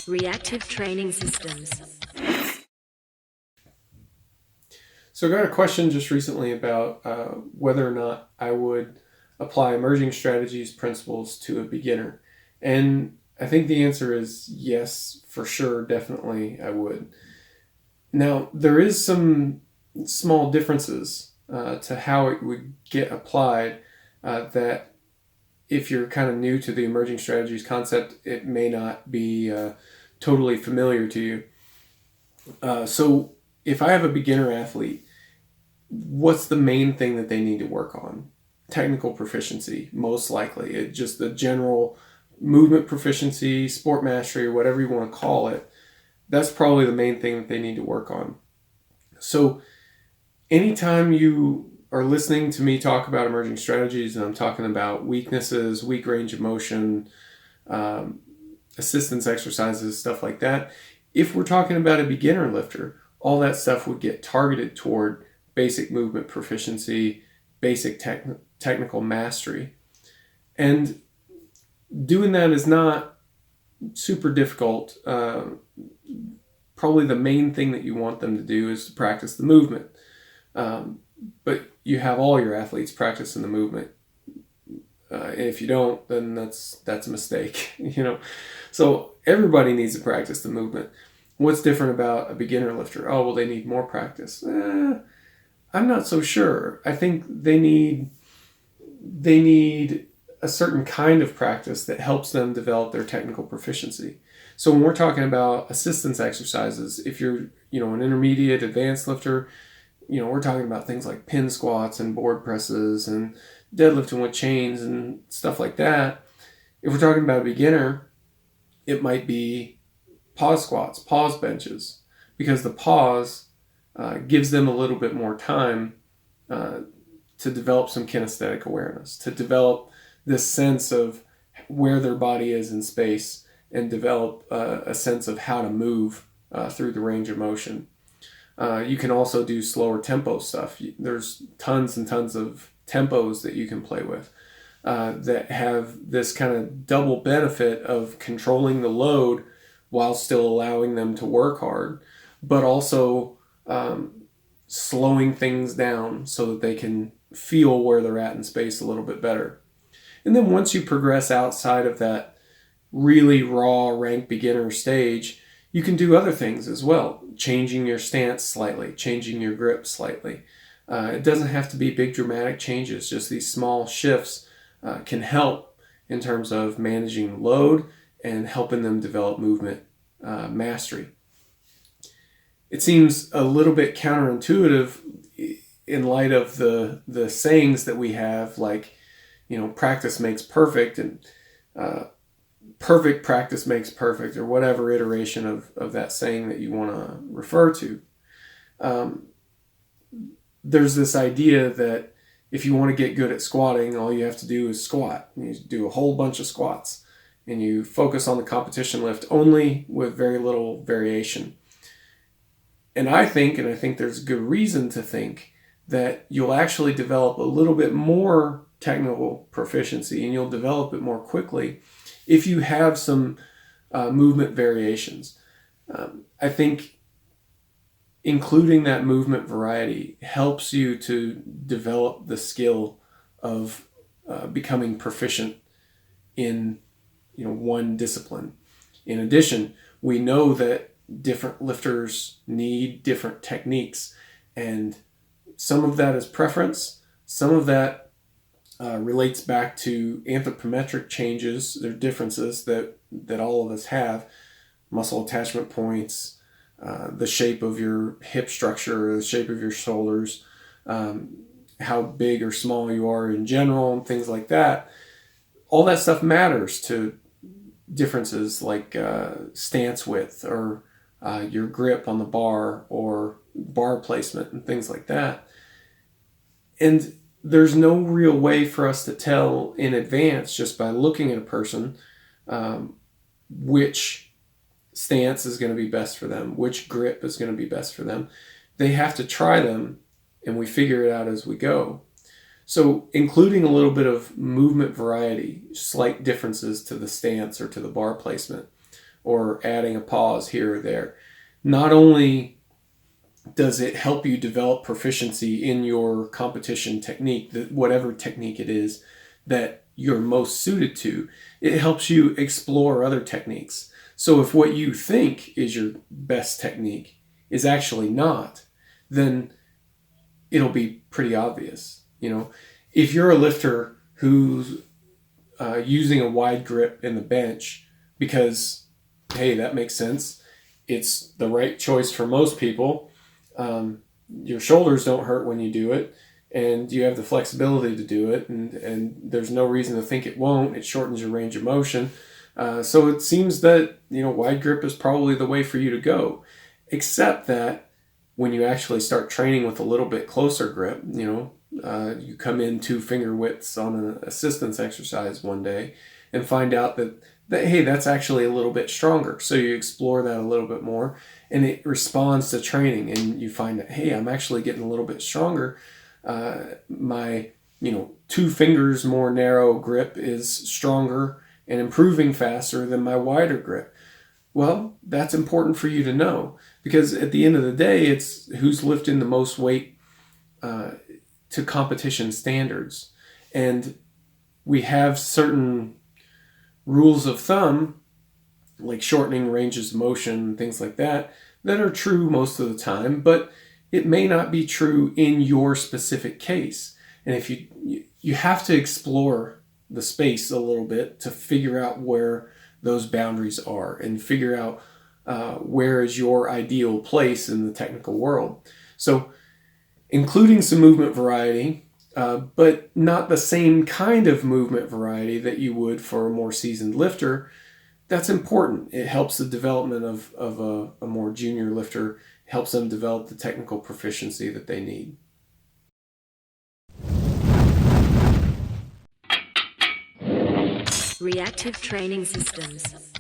Reactive training systems. So I got a question just recently about whether or not I would apply emerging strategies principles to a beginner. And I think the answer is yes, for sure, definitely I would. Now, there is some small differences to how it would get applied that if you're kind of new to the emerging strategies concept, it may not be totally familiar to you. So if I have a beginner athlete, what's the main thing that they need to work on? Technical proficiency, most likely. Just the general movement proficiency, sport mastery, or whatever you want to call it. That's probably the main thing that they need to work on. So anytime you are listening to me talk about emerging strategies and I'm talking about weaknesses, weak range of motion, assistance exercises, stuff like that, if we're talking about a beginner lifter, all that stuff would get targeted toward basic movement proficiency, basic technical mastery. And doing that is not super difficult. Probably the main thing that you want them to do is to practice the movement. But you have all your athletes practicing the movement. And if you don't, then that's a mistake, So everybody needs to practice the movement. What's different about a beginner lifter? Oh, well, they need more practice. I'm not so sure. I think they need a certain kind of practice that helps them develop their technical proficiency. So when we're talking about assistance exercises, if you're, an intermediate advanced lifter, we're talking about things like pin squats and board presses and deadlifting with chains and stuff like that. If we're talking about a beginner, it might be pause squats, pause benches, because the pause gives them a little bit more time to develop some kinesthetic awareness, to develop this sense of where their body is in space and develop a sense of how to move through the range of motion. You can also do slower tempo stuff. There's tons and tons of tempos that you can play with that have this kind of double benefit of controlling the load while still allowing them to work hard, but also slowing things down so that they can feel where they're at in space a little bit better. And then once you progress outside of that really raw rank beginner stage, you can do other things as well, changing your stance slightly, changing your grip slightly. It doesn't have to be big dramatic changes, just these small shifts can help in terms of managing load and helping them develop movement mastery. It seems a little bit counterintuitive in light of the sayings that we have, like, practice makes perfect, and perfect practice makes perfect, or whatever iteration of that saying that you want to refer to. There's this idea that if you want to get good at squatting, all you have to do is squat. You do a whole bunch of squats, and you focus on the competition lift only with very little variation. And I think there's good reason to think that you'll actually develop a little bit more technical proficiency, and you'll develop it more quickly if you have some movement variations. I think including that movement variety helps you to develop the skill of becoming proficient in one discipline. In addition, we know that different lifters need different techniques, and some of that is preference, some of that relates back to anthropometric changes, their differences that all of us have, muscle attachment points, the shape of your hip structure, the shape of your shoulders, how big or small you are in general, and things like that. All that stuff matters to differences like stance width or your grip on the bar or bar placement and things like that. And there's no real way for us to tell in advance just by looking at a person which stance is going to be best for them, which grip is going to be best for them. They have to try them, and we figure it out as we go. So including a little bit of movement variety, slight differences to the stance or to the bar placement, or adding a pause here or there. Not only does it help you develop proficiency in your competition technique, whatever technique it is that you're most suited to, it helps you explore other techniques. So if what you think is your best technique is actually not, then it'll be pretty obvious. If you're a lifter who's using a wide grip in the bench because, hey, that makes sense, it's the right choice for most people, your shoulders don't hurt when you do it, and you have the flexibility to do it, and there's no reason to think it won't. It shortens your range of motion. So it seems that, wide grip is probably the way for you to go, except that when you actually start training with a little bit closer grip, you come in 2 finger widths on an assistance exercise one day and find out that hey, that's actually a little bit stronger. So you explore that a little bit more, and it responds to training, and you find that, hey, I'm actually getting a little bit stronger. My 2 fingers more narrow grip is stronger and improving faster than my wider grip. Well, that's important for you to know, because at the end of the day, it's who's lifting the most weight to competition standards. And we have certain rules of thumb, like shortening ranges of motion, things like that are true most of the time, but it may not be true in your specific case. And if you have to explore the space a little bit to figure out where those boundaries are and figure out where is your ideal place in the technical world. So including some movement variety, but not the same kind of movement variety that you would for a more seasoned lifter, that's important. It helps the development of a more junior lifter, helps them develop the technical proficiency that they need. Reactive training systems.